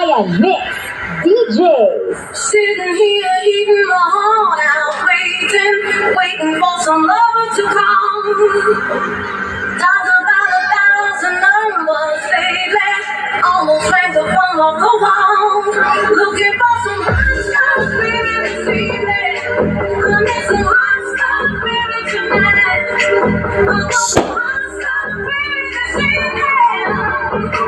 Bayan Mix DJs. Sitting here eating my heart out, waiting for some love to come. Talk about 1,000 numbers lately, almost like the bum of the wall. Looking for some hot stuff, baby, this evening. I need some hot stuff, baby, tonight. I want some hot stuff, baby, this evening.